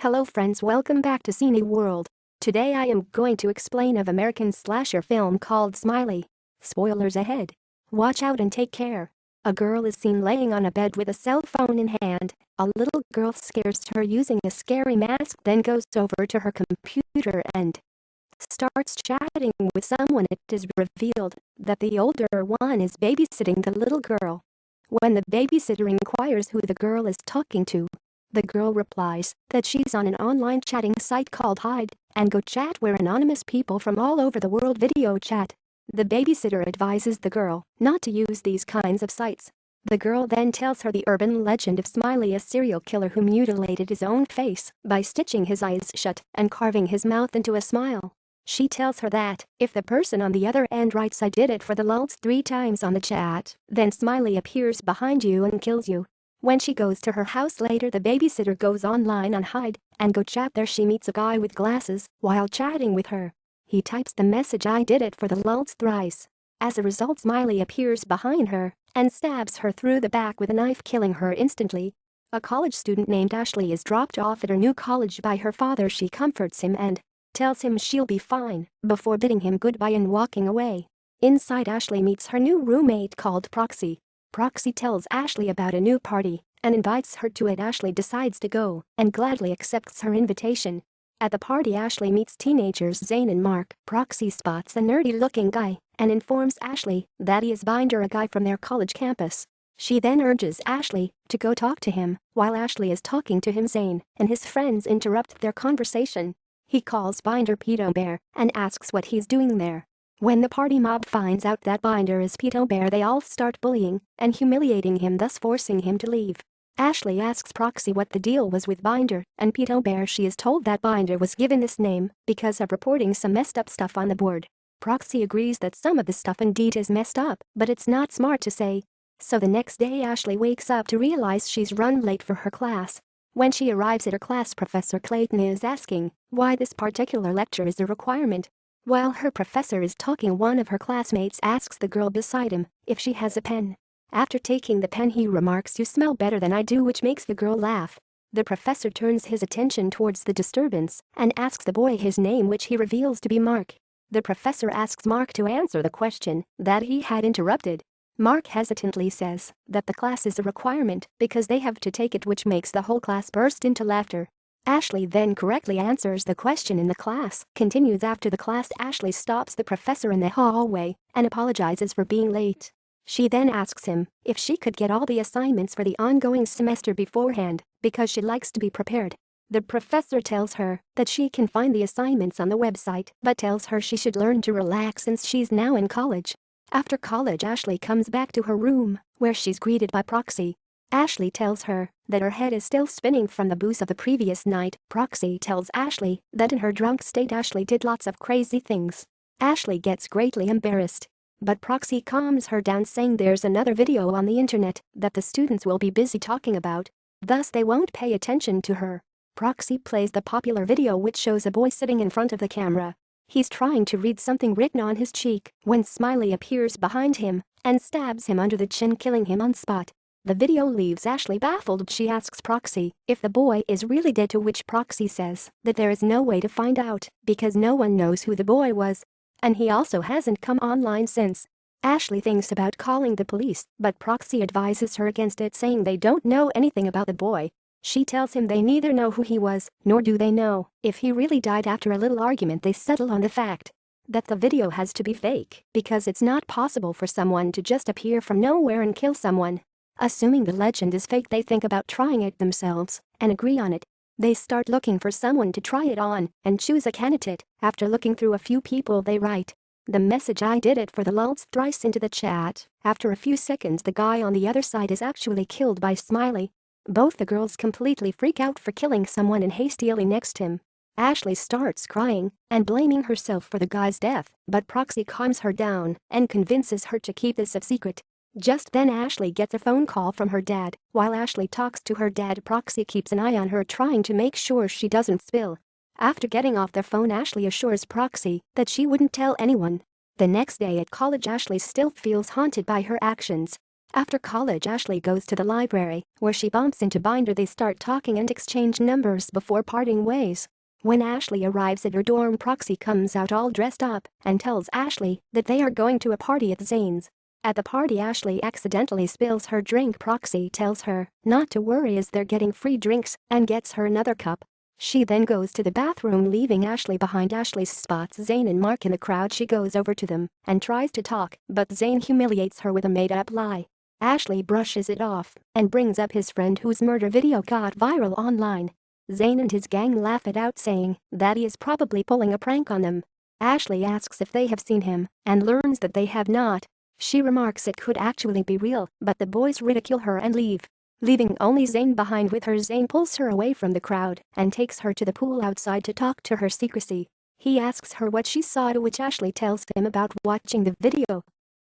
Hello friends, welcome back to Cini World. Today I am going to explain of American slasher film called Smiley. Spoilers ahead. Watch out and take care. A girl is seen laying on a bed with a cell phone in hand. A little girl scares her using a scary mask, then goes over to her computer and starts chatting with someone. It is revealed that the older one is babysitting the little girl. When the babysitter inquires who the girl is talking to, the girl replies that she's on an online chatting site called Hide and Go Chat, where anonymous people from all over the world video chat. The babysitter advises the girl not to use these kinds of sites. The girl then tells her the urban legend of Smiley, a serial killer who mutilated his own face by stitching his eyes shut and carving his mouth into a smile. She tells her that if the person on the other end writes "I did it for the lulz" 3 times on the chat, then Smiley appears behind you and kills you. When she goes to her house later, the babysitter goes online on Hide and Go Chat. There she meets a guy with glasses while chatting with her. He types the message "I did it for the lulz" thrice. As a result, Smiley appears behind her and stabs her through the back with a knife, killing her instantly. A college student named Ashley is dropped off at her new college by her father. She comforts him and tells him she'll be fine before bidding him goodbye and walking away. Inside, Ashley meets her new roommate called Proxy. Proxy tells Ashley about a new party and invites her to it. Ashley decides to go and gladly accepts her invitation. At the party, Ashley meets teenagers Zane and Mark. Proxy spots a nerdy-looking guy and informs Ashley that he is Binder, a guy from their college campus. She then urges Ashley to go talk to him. While Ashley is talking to him, Zane and his friends interrupt their conversation. He calls Binder Pedo Bear and asks what he's doing there. When the party mob finds out that Binder is Pedo Bear, they all start bullying and humiliating him, thus forcing him to leave. Ashley asks Proxy what the deal was with Binder and Pedo Bear. She is told that Binder was given this name because of reporting some messed up stuff on the board. Proxy agrees that some of the stuff indeed is messed up, but it's not smart to say. So the next day, Ashley wakes up to realize she's run late for her class. When she arrives at her class, Professor Clayton is asking why this particular lecture is a requirement. While her professor is talking, one of her classmates asks the girl beside him if she has a pen. After taking the pen, he remarks, "You smell better than I do," which makes the girl laugh. The professor turns his attention towards the disturbance and asks the boy his name, which he reveals to be Mark. The professor asks Mark to answer the question that he had interrupted. Mark hesitantly says that the class is a requirement because they have to take it, which makes the whole class burst into laughter. Ashley then correctly answers the question and the class continues. After the class, Ashley stops the professor in the hallway and apologizes for being late. She then asks him if she could get all the assignments for the ongoing semester beforehand because she likes to be prepared. The professor tells her that she can find the assignments on the website, but tells her she should learn to relax since she's now in college. After college, Ashley comes back to her room where she's greeted by Proxy. Ashley tells her that her head is still spinning from the booze of the previous night. Proxy tells Ashley that in her drunk state Ashley did lots of crazy things. Ashley gets greatly embarrassed, but Proxy calms her down, saying there's another video on the internet that the students will be busy talking about, thus they won't pay attention to her. Proxy plays the popular video, which shows a boy sitting in front of the camera. He's trying to read something written on his cheek when Smiley appears behind him and stabs him under the chin, killing him on spot. The video leaves Ashley baffled. She asks Proxy if the boy is really dead, to which Proxy says that there is no way to find out because no one knows who the boy was, and he also hasn't come online since. Ashley thinks about calling the police, but Proxy advises her against it, saying they don't know anything about the boy. She tells him they neither know who he was, nor do they know if he really died. After a little argument, they settle on the fact that the video has to be fake because it's not possible for someone to just appear from nowhere and kill someone. Assuming the legend is fake, they think about trying it themselves and agree on it. They start looking for someone to try it on and choose a candidate. After looking through a few people, they write the message "I did it for the lulz" thrice into the chat. After a few seconds, the guy on the other side is actually killed by Smiley. Both the girls completely freak out for killing someone and hastily next him. Ashley starts crying and blaming herself for the guy's death, but Proxy calms her down and convinces her to keep this a secret. Just then, Ashley gets a phone call from her dad. While Ashley talks to her dad, Proxy keeps an eye on her, trying to make sure she doesn't spill. After getting off the phone, Ashley assures Proxy that she wouldn't tell anyone. The next day at college, Ashley still feels haunted by her actions. After college, Ashley goes to the library, where she bumps into Binder. They start talking and exchange numbers before parting ways. When Ashley arrives at her dorm, Proxy comes out all dressed up and tells Ashley that they are going to a party at Zane's. At the party, Ashley accidentally spills her drink. Proxy tells her not to worry as they're getting free drinks and gets her another cup. She then goes to the bathroom, leaving Ashley behind. Ashley spots Zane and Mark in the crowd. She goes over to them and tries to talk, but Zane humiliates her with a made-up lie. Ashley brushes it off and brings up his friend whose murder video got viral online. Zane and his gang laugh it out, saying that he is probably pulling a prank on them. Ashley asks if they have seen him and learns that they have not. She remarks it could actually be real, but the boys ridicule her and leave, leaving only Zane behind with her. Zane pulls her away from the crowd and takes her to the pool outside to talk to her secrecy. He asks her what she saw, to which Ashley tells him about watching the video.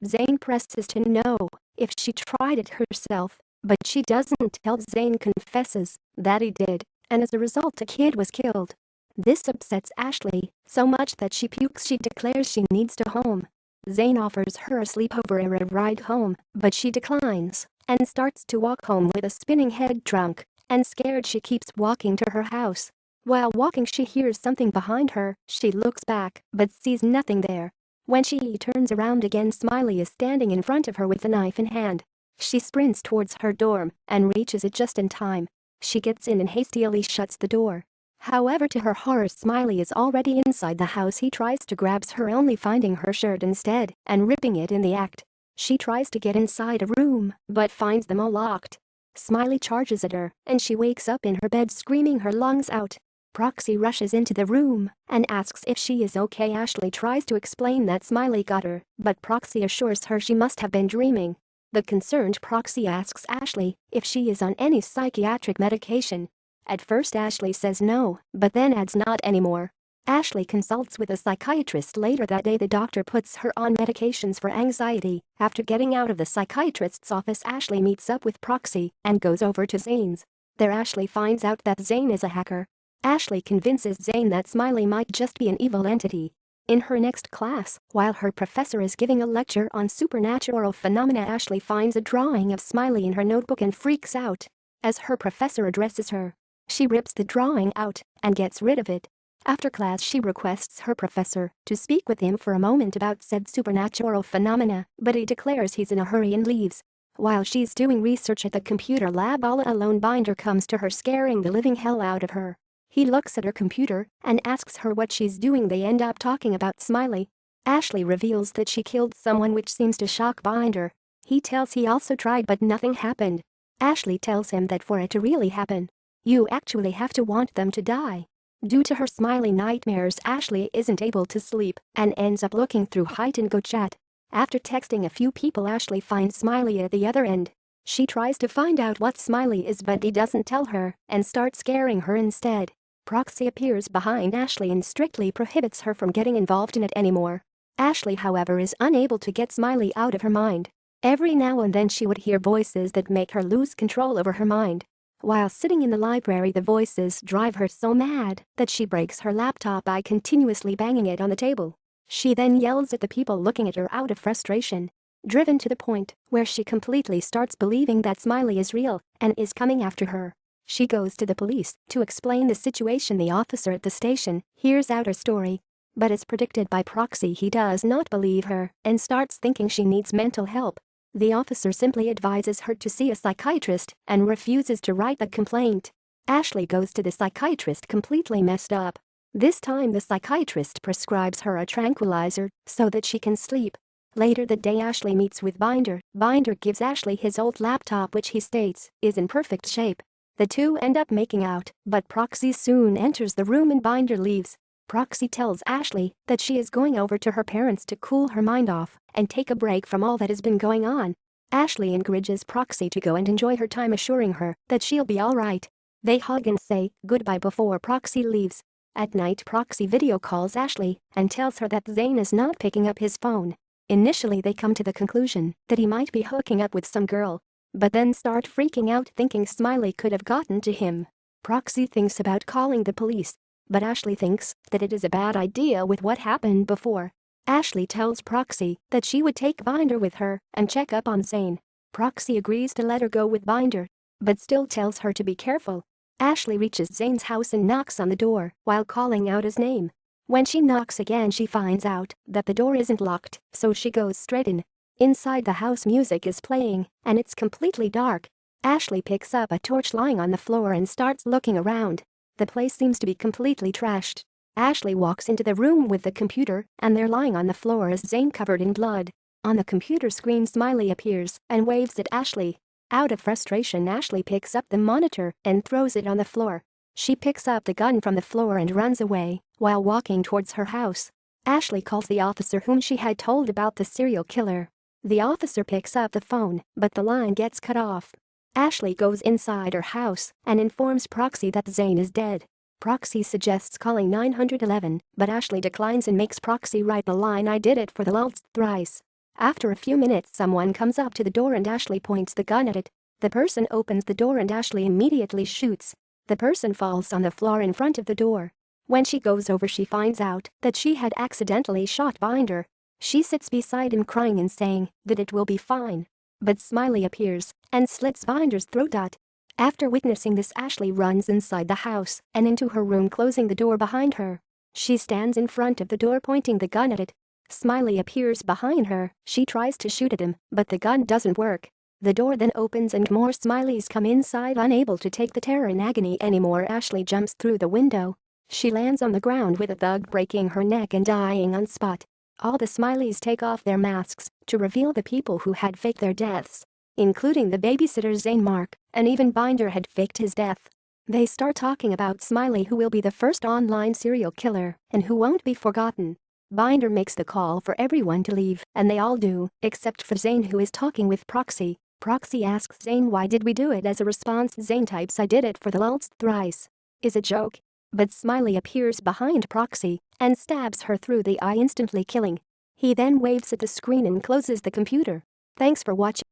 Zane presses to know if she tried it herself, but she doesn't tell. Zane confesses that he did, and as a result a kid was killed. This upsets Ashley so much that she pukes. She declares she needs to home. Zane offers her a sleepover or a ride home, but she declines and starts to walk home with a spinning head. Drunk and scared, she keeps walking to her house. While walking, she hears something behind her. She looks back but sees nothing there. When she turns around again, Smiley is standing in front of her with a knife in hand. She sprints towards her dorm and reaches it just in time. She gets in and hastily shuts the door. However, to her horror, Smiley is already inside the house. He tries to grab her, only finding her shirt instead and ripping it in the act. She tries to get inside a room but finds them all locked. Smiley charges at her and she wakes up in her bed screaming her lungs out. Proxy rushes into the room and asks if she is okay. Ashley tries to explain that Smiley got her, but Proxy assures her she must have been dreaming. The concerned Proxy asks Ashley if she is on any psychiatric medication. At first Ashley says no, but then adds not anymore. Ashley consults with a psychiatrist later that day. The doctor puts her on medications for anxiety. After getting out of the psychiatrist's office, Ashley meets up with Proxy and goes over to Zane's. There Ashley finds out that Zane is a hacker. Ashley convinces Zane that Smiley might just be an evil entity. In her next class, while her professor is giving a lecture on supernatural phenomena, Ashley finds a drawing of Smiley in her notebook and freaks out. As her professor addresses her, she rips the drawing out and gets rid of it. After class, she requests her professor to speak with him for a moment about said supernatural phenomena, but he declares he's in a hurry and leaves. While she's doing research at the computer lab all alone, Binder comes to her, scaring the living hell out of her. He looks at her computer and asks her what she's doing. They end up talking about Smiley. Ashley reveals that she killed someone, which seems to shock Binder. He tells he also tried but nothing happened. Ashley tells him that for it to really happen, you actually have to want them to die. Due to her Smiley nightmares, Ashley isn't able to sleep and ends up looking through Hide and Go chat. After texting a few people, Ashley finds Smiley at the other end. She tries to find out what Smiley is, but he doesn't tell her and starts scaring her instead. Proxy appears behind Ashley and strictly prohibits her from getting involved in it anymore. Ashley, however, is unable to get Smiley out of her mind. Every now and then she would hear voices that make her lose control over her mind. While sitting in the library, the voices drive her so mad that she breaks her laptop by continuously banging it on the table. She then yells at the people looking at her out of frustration, driven to the point where she completely starts believing that Smiley is real and is coming after her. She goes to the police to explain the situation. The officer at the station hears out her story, but as predicted by Proxy, he does not believe her and starts thinking she needs mental help. The officer simply advises her to see a psychiatrist and refuses to write the complaint. Ashley goes to the psychiatrist completely messed up. This time the psychiatrist prescribes her a tranquilizer so that she can sleep. Later that day, Ashley meets with Binder. Binder gives Ashley his old laptop, which he states is in perfect shape. The two end up making out, but Proxy soon enters the room and Binder leaves. Proxy tells Ashley that she is going over to her parents to cool her mind off and take a break from all that has been going on. Ashley encourages Proxy to go and enjoy her time, assuring her that she'll be alright. They hug and say goodbye before Proxy leaves. At night, Proxy video calls Ashley and tells her that Zane is not picking up his phone. Initially they come to the conclusion that he might be hooking up with some girl, but then start freaking out, thinking Smiley could have gotten to him. Proxy thinks about calling the police, but Ashley thinks that it is a bad idea with what happened before. Ashley tells Proxy that she would take Binder with her and check up on Zane. Proxy agrees to let her go with Binder, but still tells her to be careful. Ashley reaches Zane's house and knocks on the door while calling out his name. When she knocks again, she finds out that the door isn't locked, so she goes straight in. Inside the house, music is playing, and it's completely dark. Ashley picks up a torch lying on the floor and starts looking around. The place seems to be completely trashed. Ashley walks into the room with the computer, and there lying on the floor is Zane covered in blood. On the computer screen, Smiley appears and waves at Ashley. Out of frustration, Ashley picks up the monitor and throws it on the floor. She picks up the gun from the floor and runs away while walking towards her house. Ashley calls the officer whom she had told about the serial killer. The officer picks up the phone, but the line gets cut off. Ashley goes inside her house and informs Proxy that Zane is dead. Proxy suggests calling 911, but Ashley declines and makes Proxy write the line, "I did it for the lulz thrice." After a few minutes, someone comes up to the door and Ashley points the gun at it. The person opens the door and Ashley immediately shoots. The person falls on the floor in front of the door. When she goes over, she finds out that she had accidentally shot Binder. She sits beside him crying and saying that it will be fine. But Smiley appears and slits Binder's throat. After witnessing this, Ashley runs inside the house and into her room, closing the door behind her. She stands in front of the door pointing the gun at it. Smiley appears behind her. She tries to shoot at him, but the gun doesn't work. The door then opens and more Smileys come inside. Unable to take the terror and agony anymore, Ashley jumps through the window. She lands on the ground with a thug breaking her neck and dying on spot. All the Smileys take off their masks to reveal the people who had faked their deaths, including the babysitter Zane, Mark, and even Binder had faked his death. They start talking about Smiley, who will be the first online serial killer and who won't be forgotten. Binder makes the call for everyone to leave, and they all do, except for Zane, who is talking with Proxy. Proxy asks Zane, "Why did we do it?" As a response, Zane types, "I did it for the lulz thrice." Is a joke. But Smiley appears behind Proxy and stabs her through the eye, instantly killing. He then waves at the screen and closes the computer. Thanks for watching.